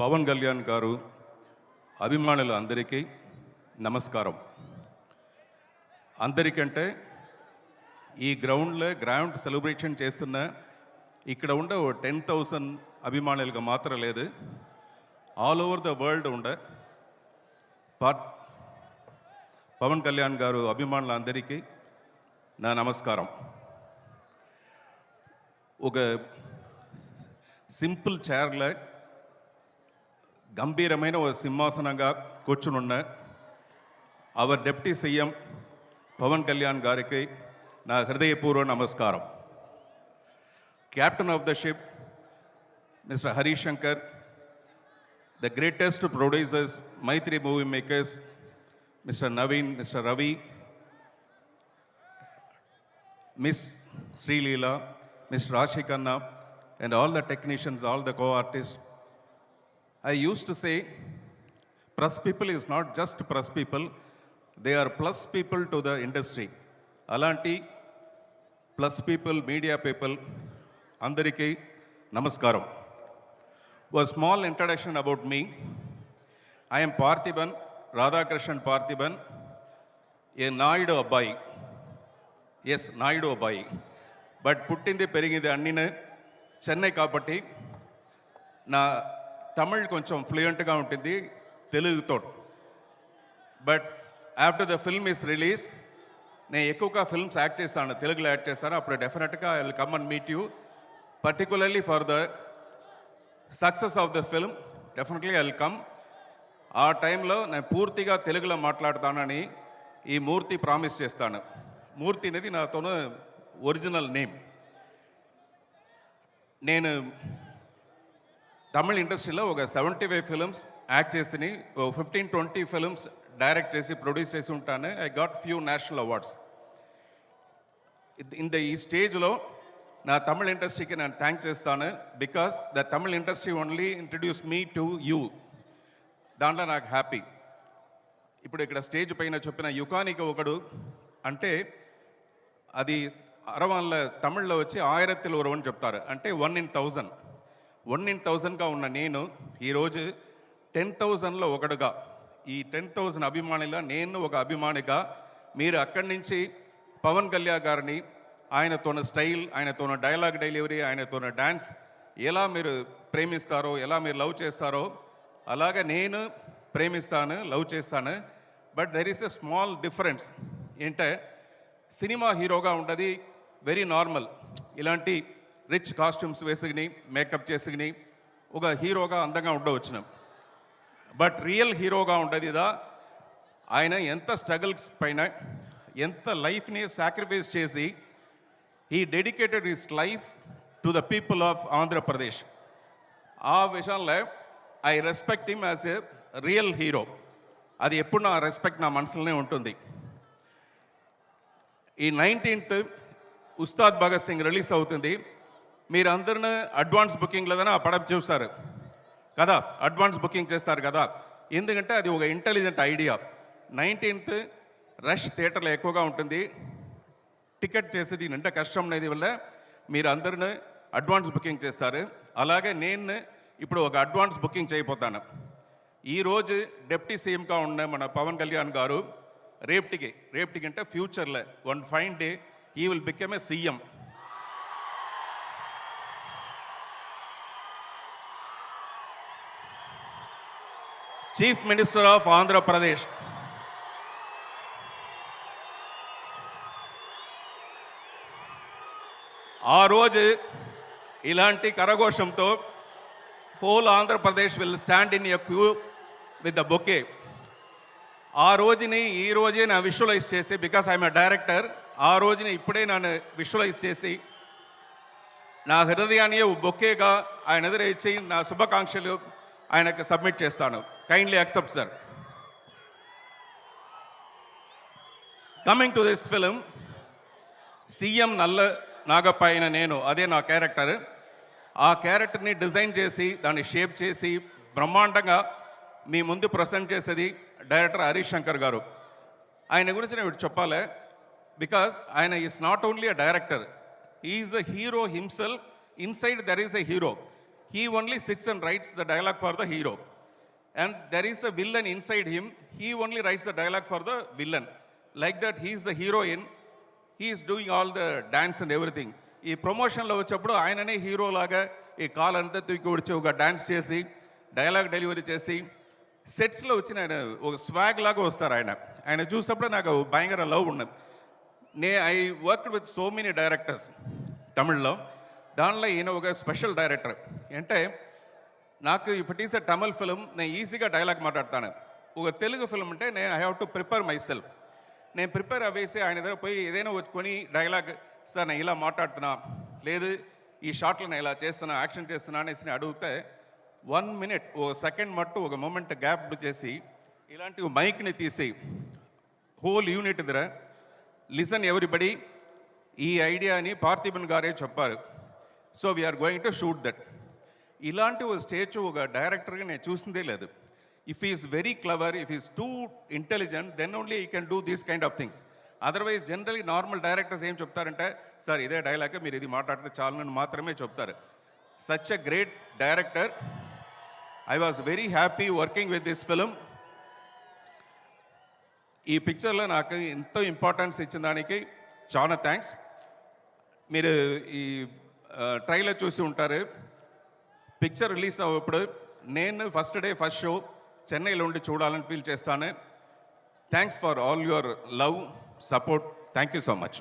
పవన్ కళ్యాణ్ గారు అభిమానులు అందరికీ నమస్కారం. అందరికంటే ఈ గ్రౌండ్ సెలబ్రేషన్ చేస్తున్న ఇక్కడ ఉండే 10,000 అభిమానులుగా మాత్రం లేదు, ఆల్ ఓవర్ ద వరల్డ్ ఉండే పవన్ కళ్యాణ్ గారు అభిమానులు అందరికీ నా నమస్కారం. ఒక సింపుల్ చైర్లో గంభీరమైన ఒక సింహాసనంగా కూర్చునున్న our deputy CM Pawan Kalyan గారికి నా హృదయపూర్వ నమస్కారం. Captain of the ship mister Harishankar, the greatest producers, Mythri movie makers, mister Naveen, mister Ravi, miss Sreeleela, mister Raashi Khanna, and all the technicians, all the co-artists. I used to say, press people is not just press people, they are plus people to the industry. Alanti plus people, media people, andariki namaskaram. A small introduction about me. I am Parthiban, Radhakrishnan Parthiban, a Naidu Abbai. Yes, Naidu Abbai. But puttindi perigindi annina Chennai కాబట్టి నా తమిళ్ కొంచెం ఫ్లూయెంట్గా ఉంటుంది తెలుగుతో. But after the film is release నేను ఎక్కువగా films act చేస్తాను, తెలుగులో act చేస్తాను. అప్పుడు డెఫినెట్గా I will come and meet you, particularly for the success of the film. Definitely I will come. ఆ టైంలో నేను పూర్తిగా తెలుగులో మాట్లాడతానని ఈ మూర్తి ప్రామిస్ చేస్తాను. మూర్తి అనేది నాతోను ఒరిజినల్ నేమ్. నేను తమిళ ఇండస్ట్రీలో ఒక 75 ఫిల్మ్స్ యాక్ట్ చేసి 15-20 ఫిల్మ్స్ డైరెక్ట్ చేసి ప్రొడ్యూస్ చేసి ఉంటాను. I got few national awards. ఈ స్టేజ్లో నా తమిళ ఇండస్ట్రీకి నేను థ్యాంక్ చేస్తాను, because the Tamil industry only introduce me to you. దాంట్లో నాకు హ్యాపీ. ఇప్పుడు ఇక్కడ స్టేజ్ పైన చెప్పిన యుకానికి ఒకడు అంటే అది అరవాళ్ళ తమిళ్లో వచ్చి 1000 ఒరువని చెప్తారు, అంటే 1 in 1000. 1 in 1000గా ఉన్న నేను ఈరోజు 10,000లో ఒకడుగా, ఈ 10,000 అభిమానిగా నేను ఒక అభిమానిగా, మీరు అక్కడి నుంచి పవన్ కళ్యాణ్ గారిని ఆయనతోన స్టైల్, ఆయనతోన డైలాగ్ డెలివరీ, ఆయనతోన డ్యాన్స్ ఎలా మీరు ప్రేమిస్తారో, ఎలా మీరు లవ్ చేస్తారో అలాగే నేను ప్రేమిస్తాను, లవ్ చేస్తాను. But there is a small difference. ఏంటంటే సినిమా హీరోగా ఉండదు వెరీ నార్మల్, ఇలాంటి రిచ్ కాస్ట్యూమ్స్ వేసుకుని మేకప్ చేసుకుని ఒక హీరోగా అందంగా ఉండవచ్చును. బట్ రియల్ హీరోగా ఉండదు ఇదా, ఆయన ఎంత స్ట్రగుల్స్ పైన ఎంత లైఫ్ని సాక్రిఫైస్ చేసి he dedicated his life to the people of Andhra Pradesh. ఆ విషయంలో I respect him as a real hero. అది ఎప్పుడు నా రెస్పెక్ట్ నా మనసులోనే ఉంటుంది. ఈ 19th ఉస్తాద్ భగత్ సింగ్ రిలీజ్ అవుతుంది. మీరు అందరినీ అడ్వాన్స్ బుకింగ్లోనే ఆ పడవ చూస్తారు కదా, అడ్వాన్స్ బుకింగ్ చేస్తారు కదా, ఎందుకంటే అది ఒక ఇంటెలిజెంట్ ఐడియా. 19th రష్ థియేటర్లో ఎక్కువగా ఉంటుంది, టికెట్ చేసేది అంటే కష్టం అనేది వల్ల మీరు అందరినీ అడ్వాన్స్ బుకింగ్ చేస్తారు. అలాగే నేను ఇప్పుడు ఒక అడ్వాన్స్ బుకింగ్ చేయబోతాను. ఈరోజు డిప్యూటీ సీఎంగా ఉన్న మన పవన్ కళ్యాణ్ గారు రేపటికి అంటే ఫ్యూచర్లో one fine day he will become a CM. Chief Minister of Andhra Pradesh. ఆ రోజు ఇలాంటి కరఘోషంతో whole Andhra Pradesh will stand in a queue with the bouquet. ఆ రోజుని ఈ రోజే నా విజువలైజ్ చేసి, బికాస్ ఐఎమ్ ఎ డైరెక్టర్, ఆ రోజుని ఇప్పుడే నన్ను విజువలైజ్ చేసి నా హృదయాన్ని బొకేగా ఆయన ఎదురు ఇచ్చి నా శుభాకాంక్షలు ఆయనకు సబ్మిట్ చేస్తాను. Kindly accept sir. Coming to this film, CM నల్ల నాగప్ప అయిన నేను, అదే నా క్యారెక్టర్. ఆ క్యారెక్టర్ని డిజైన్ చేసి దాన్ని షేప్ చేసి బ్రహ్మాండంగా మీ ముందు ప్రజెంట్ చేసేది డైరెక్టర్ హరిశంకర్ గారు. ఆయన గురించి నేను చెప్పాలి, బికాస్ ఆయన is not only a director, he is a hero himself. Inside there is a hero. he only sits and writes the dialogue for the hero. And there is a villain inside him, he only writes the dialogue for the villain. Like that, he is the heroine, he is doing all the dance and everything. ఈ ప్రమోషన్లో వచ్చేప్పుడు ఆయననే hero లాగా ఈ call అంతా తూకి వచ్చి ఒక dance చేసి డైలాగ్ డెలివరీ చేసి సెట్స్లో వచ్చిన ఆయన ఒక స్వాగ్ లాగా వస్తారు ఆయన చూసినప్పుడు నాకు భయంకర లవ్ ఉన్నది. I worked with so many directors తమిళ్లో. దానిలో ఈయన ఒక స్పెషల్ డైరెక్టర్. అంటే నాకు if it is a Tamil film నేను ఈజీగా డైలాగ్ మాట్లాడతాను. ఒక తెలుగు ఫిల్మ్ అంటే I have to prepare my self. నేను ప్రిపేర్ అవ్వేసి ఆయన దగ్గర పోయి ఏదైనా వచ్చుకొని డైలాగ్, సార్ నేను ఇలా మాట్లాడుతున్నా, లేదు ఈ షాట్లో నేను ఇలా చేస్తున్నా, యాక్షన్ చేస్తున్నా అనేసి అడిగితే 1 minute ఓ సెకండ్ మట్టు ఒక మూమెంట్ గ్యాప్ చేసి ఇలాంటి మైక్ని తీసి హోల్ యూనిట్ దగ్గర లిసన్ ఎవ్రీబడి, ఈ ఐడియాని పార్థిబన్ గారే చెప్పారు, so we are going to shoot that. ఇలాంటి ఒక స్టేజ్ ఒక డైరెక్టర్గా నేను చూసిందే లేదు. If he's very clever, if he's too intelligent, then only he can do these kind of things. Otherwise generally normal directors ఏం చెప్తారంటే, సార్ ఇదే డైలాగ్ మీరు ఇది మాట్లాడితే చాలని మాత్రమే చెప్తారు. Such a great director. I was very happy working with this film. ఈ పిక్చర్లో నాకు ఎంతో ఇంపార్టెన్స్ ఇచ్చిన దానికి చాలా థ్యాంక్స్. మీరు ఈ ట్రైలర్ చూసి ఉంటారు. పిక్చర్ రిలీజ్ అవ్వప్పుడు నేను ఫస్ట్ డే ఫస్ట్ షో చెన్నైలో ఉండి చూడాలని ఫీల్ చేస్తాను. Thanks for all your love, support. Thank you so much.